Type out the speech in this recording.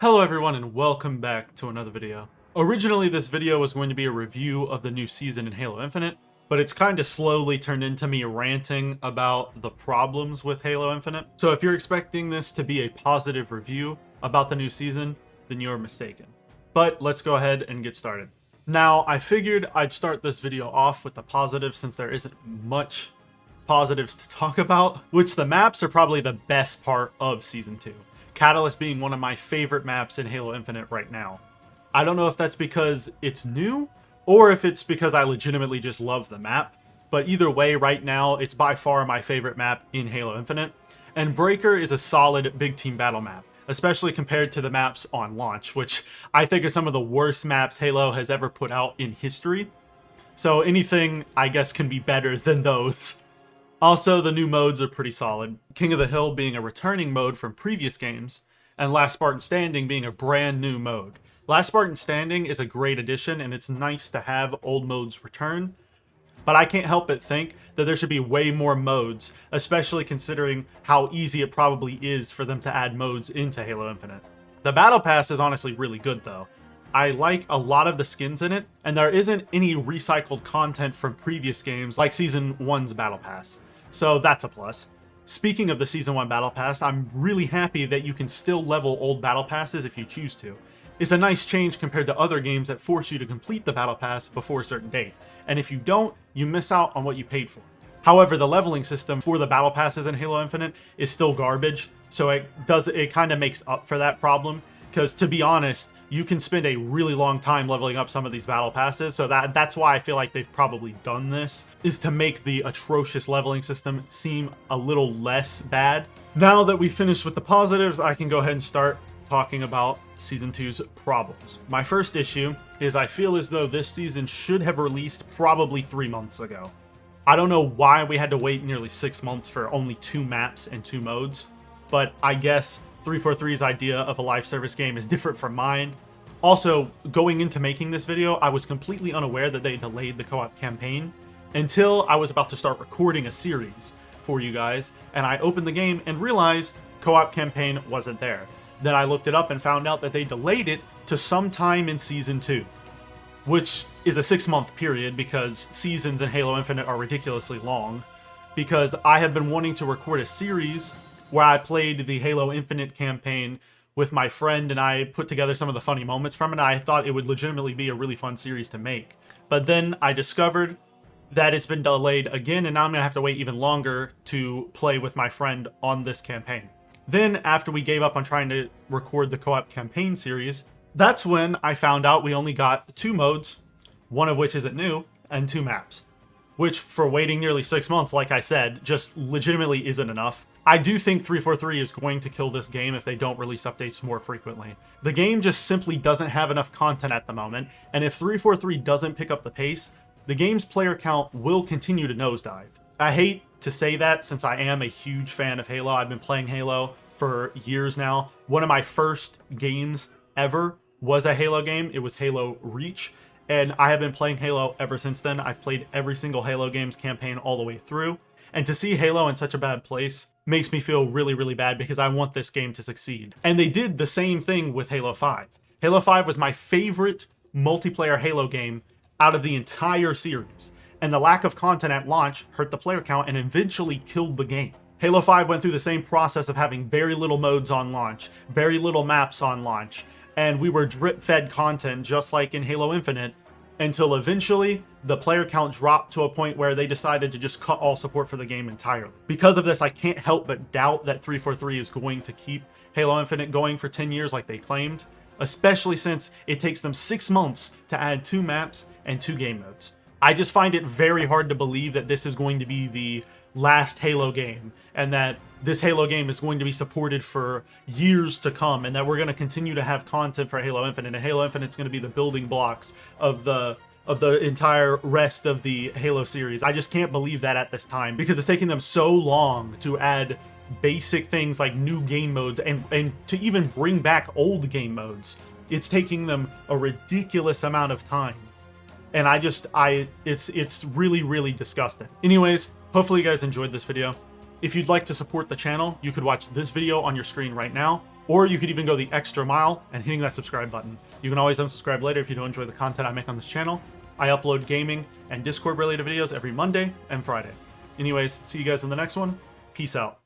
Hello everyone and welcome back to another video. Originally this video was going to be a review of the new season in Halo Infinite, but it's kind of slowly turned into me ranting about the problems with Halo Infinite. So if you're expecting this to be a positive review about the new season, then you're mistaken. But let's go ahead and get started. Now, I figured I'd start this video off with the positives since there isn't much positives to talk about, which the maps are probably the best part of Season 2. Catalyst being one of my favorite maps in Halo Infinite right now. I don't know if that's because it's new, or if it's because I legitimately just love the map, but either way, right now, it's by far my favorite map in Halo Infinite, and Breaker is a solid big team battle map, especially compared to the maps on launch, which I think are some of the worst maps Halo has ever put out in history. So anything, I guess, can be better than those. Also, the new modes are pretty solid. King of the Hill being a returning mode from previous games, and Last Spartan Standing being a brand new mode. Last Spartan Standing is a great addition, and it's nice to have old modes return, but I can't help but think that there should be way more modes, especially considering how easy it probably is for them to add modes into Halo Infinite. The Battle Pass is honestly really good though. I like a lot of the skins in it, and there isn't any recycled content from previous games like Season 1's Battle Pass. So that's a plus. Speaking of the Season 1 Battle Pass, I'm really happy that you can still level old Battle Passes if you choose to. It's a nice change compared to other games that force you to complete the Battle Pass before a certain date, and if you don't, you miss out on what you paid for. However, the leveling system for the Battle Passes in Halo Infinite is still garbage, so it kind of makes up for that problem, because to be honest, you can spend a really long time leveling up some of these battle passes, so that's why I feel like they've probably done this, is to make the atrocious leveling system seem a little less bad. Now that we've finished with the positives, I can go ahead and start talking about Season 2's problems. My first issue is I feel as though this season should have released probably 3 months ago. I don't know why we had to wait nearly 6 months for only 2 maps and 2 modes, but I guess 343's idea of a live service game is different from mine. Also, going into making this video, I was completely unaware that they delayed the co-op campaign until I was about to start recording a series for you guys, and I opened the game and realized co-op campaign wasn't there. Then I looked it up and found out that they delayed it to sometime in Season 2, which is a 6-month period because seasons in Halo Infinite are ridiculously long, because I have been wanting to record a series where I played the Halo Infinite campaign with my friend and I put together some of the funny moments from it. I thought it would legitimately be a really fun series to make. But then I discovered that it's been delayed again, and now I'm going to have to wait even longer to play with my friend on this campaign. Then, after we gave up on trying to record the co-op campaign series, that's when I found out we only got 2 modes, one of which isn't new, and 2 maps. Which, for waiting nearly 6 months, like I said, just legitimately isn't enough. I do think 343 is going to kill this game if they don't release updates more frequently. The game just simply doesn't have enough content at the moment, and if 343 doesn't pick up the pace, the game's player count will continue to nosedive. I hate to say that since I am a huge fan of Halo. I've been playing Halo for years now. One of my first games ever was a Halo game. It was Halo Reach, and I have been playing Halo ever since then. I've played every single Halo game's campaign all the way through. And to see Halo in such a bad place makes me feel really, really bad because I want this game to succeed. And they did the same thing with Halo 5. Halo 5 was my favorite multiplayer Halo game out of the entire series. And the lack of content at launch hurt the player count and eventually killed the game. Halo 5 went through the same process of having very little modes on launch, very little maps on launch, and we were drip-fed content just like in Halo Infinite, until eventually the player count dropped to a point where they decided to just cut all support for the game entirely. Because of this, I can't help but doubt that 343 is going to keep Halo Infinite going for 10 years like they claimed, especially since it takes them 6 months to add 2 maps and 2 game modes. I just find it very hard to believe that this is going to be the last Halo game, and that this Halo game is going to be supported for years to come, and that we're going to continue to have content for Halo Infinite, and Halo Infinite is going to be the building blocks of the entire rest of the Halo series. I just can't believe that at this time, because it's taking them so long to add basic things like new game modes and to even bring back old game modes. It's taking them a ridiculous amount of time. And it's really, really disgusting. Anyways, hopefully you guys enjoyed this video. If you'd like to support the channel, you could watch this video on your screen right now, Or you could even go the extra mile and hitting that subscribe button. You can always unsubscribe later if you don't enjoy the content I make on this channel. I upload gaming and Discord related videos every Monday and Friday. Anyways, see you guys in the next one. Peace out.